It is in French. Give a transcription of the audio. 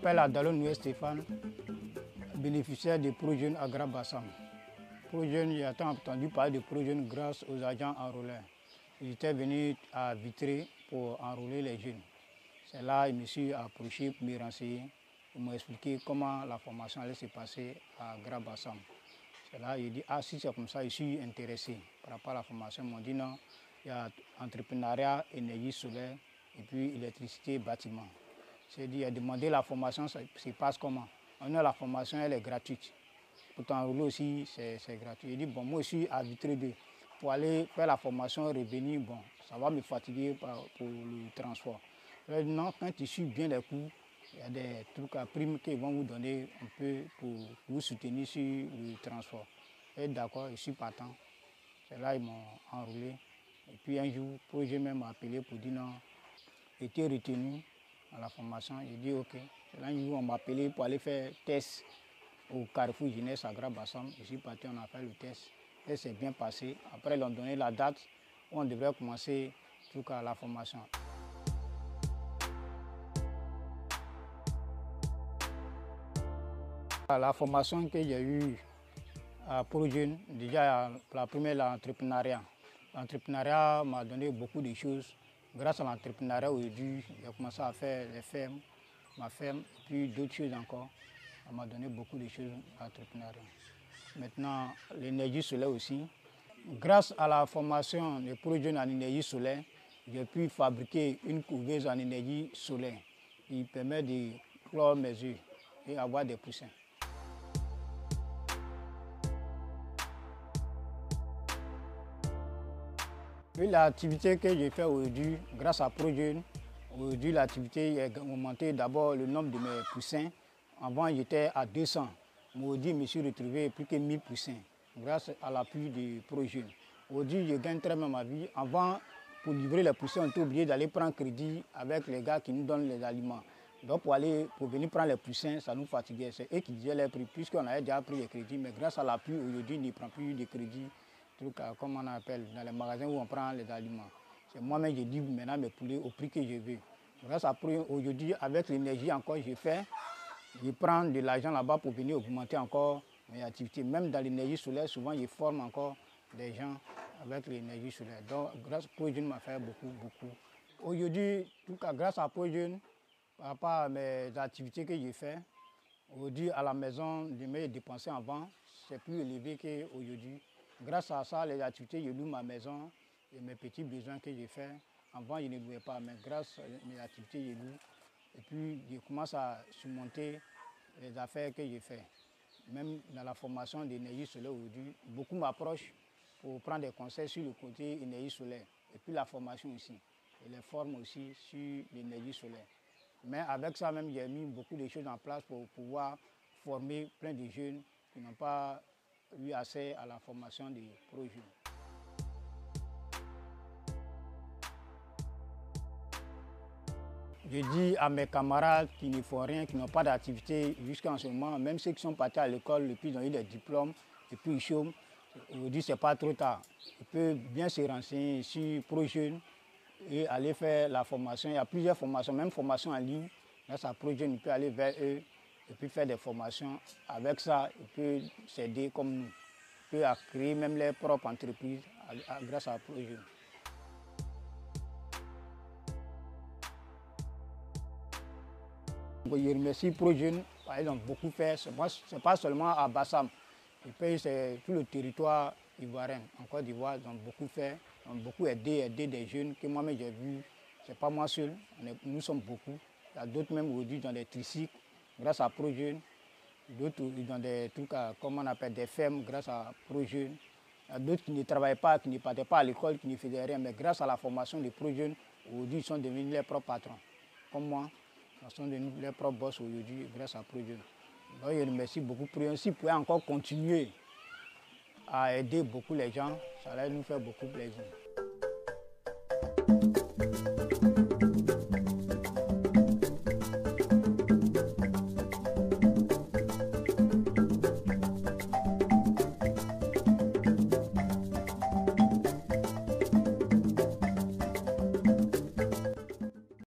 m'appelle Adalo Noué Stéphane, bénéficiaire de ProJeunes à Grand Bassam. ProJeunes, j'ai entendu parler de ProJeunes grâce aux agents enrôleurs. J'étais venu à Vitré pour enrôler les jeunes. C'est là que je me suis approché pour me renseigner. Ils m'ont expliqué comment la formation allait se passer à Grand Bassam. C'est là que j'ai dit, ah si c'est comme ça, je suis intéressé par rapport à la formation. Ils m'ont dit non, il y a entrepreneuriat, énergie solaire et puis électricité, bâtiment. J'ai dit, il a demandé la formation, ça se passe comment? On a la formation, elle est gratuite. Pour t'enrôler aussi, c'est gratuit. J'ai dit, bon, moi je suis à Vitré 2. Pour aller faire la formation, revenir, bon, ça va me fatiguer pour le transport. J'ai dit, non, quand tu suis bien les cours, il y a des trucs à prime qu'ils vont vous donner un peu pour vous soutenir sur le transport. Et d'accord, je suis partant. C'est là qu'ils m'ont enrôlé. Et puis un jour, ProJeunes m'a appelé pour dire non, j'étais retenu à la formation. J'ai dit ok. C'est là un jour, on m'a appelé pour aller faire test au Carrefour Jeunesse à Grand Bassam. Je suis parti, on a fait le test. Et c'est bien passé. Après, ils ont donné la date où on devrait commencer à la formation. La formation que j'ai eue à ProJeunes, déjà la première, l'entrepreneuriat. L'entrepreneuriat m'a donné beaucoup de choses. Grâce à l'entrepreneuriat, aujourd'hui, j'ai commencé à faire les fermes, ma ferme, et puis d'autres choses encore. Ça m'a donné beaucoup de choses à l'entrepreneuriat. Maintenant, l'énergie solaire aussi. Grâce à la formation de ProJeunes en énergie solaire, j'ai pu fabriquer une couveuse en énergie solaire qui permet de clore mes yeux et avoir des poussins. Oui, l'activité que j'ai faite aujourd'hui, grâce à ProJeunes, aujourd'hui l'activité a augmenté d'abord le nombre de mes poussins. Avant j'étais à 200, mais aujourd'hui je me suis retrouvé plus que 1000 poussins, grâce à l'appui de ProJeunes. Aujourd'hui je gagne très bien ma vie. Avant, pour livrer les poussins, on était obligé d'aller prendre crédit avec les gars qui nous donnent les aliments. Donc pour venir prendre les poussins, ça nous fatiguait. C'est eux qui disaient les prix, puisqu'on avait déjà pris les crédits, mais grâce à l'appui, aujourd'hui, on ne prend plus de crédit. Comme on appelle, dans les magasins où on prend les aliments. C'est moi-même qui dis maintenant mes poulets au prix que je veux. Grâce à aujourd'hui, avec l'énergie encore je fais, je prends de l'argent là-bas pour venir augmenter encore mes activités. Même dans l'énergie solaire, souvent je forme encore des gens avec l'énergie solaire. Donc grâce à ProJeunes m'a fait beaucoup. Aujourd'hui, grâce à ProJeunes, par rapport à mes activités que j'ai fais, aujourd'hui à la maison, je me dépensais avant, c'est plus élevé qu'aujourd'hui. Grâce à ça, les activités, je loue ma maison et mes petits besoins que j'ai faits. Avant, je ne louais pas, mais grâce à mes activités, je loue. Et puis, je commence à surmonter les affaires que j'ai faites. Même dans la formation d'énergie solaire aujourd'hui, beaucoup m'approchent pour prendre des conseils sur le côté énergie solaire. Et puis la formation aussi. Et les formes aussi sur l'énergie solaire. Mais avec ça même, j'ai mis beaucoup de choses en place pour pouvoir former plein de jeunes qui n'ont pas eu accès à la formation des ProJeunes. Je dis à mes camarades qui ne font rien, qui n'ont pas d'activité jusqu'en ce moment, même ceux qui sont partis à l'école et puis ils ont eu des diplômes et puis ils chôment, aujourd'hui ce n'est pas trop tard. Ils peuvent bien se renseigner sur ProJeunes et aller faire la formation. Il y a plusieurs formations, même formation en ligne. Grâce à ProJeunes, ils peuvent aller vers eux et puis faire des formations. Avec ça, ils peuvent s'aider comme nous. Ils peuvent créer même leur propre entreprise grâce à ProJeunes. Je remercie ProJeunes, ils ont beaucoup fait. Ce n'est pas seulement à Bassam. C'est tout le territoire ivoirien. En Côte d'Ivoire, ils ont beaucoup fait. Ils ont beaucoup aidé des jeunes que moi-même j'ai vu. Ce n'est pas moi seul, nous sommes beaucoup. Il y a d'autres même aujourd'hui dans des tricycles, grâce à ProJeunes. D'autres dans des trucs, comme on appelle des fermes, grâce à ProJeunes. Il y a d'autres qui ne travaillaient pas, qui ne partaient pas à l'école, qui ne faisaient rien. Mais grâce à la formation des ProJeunes, aujourd'hui, ils sont devenus leurs propres patrons. Comme moi, ils sont devenus leurs propres boss aujourd'hui, grâce à ProJeunes. Donc, je remercie beaucoup ProJeunes. S'ils pouvaient encore continuer à aider beaucoup les gens, ça allait nous faire beaucoup plaisir.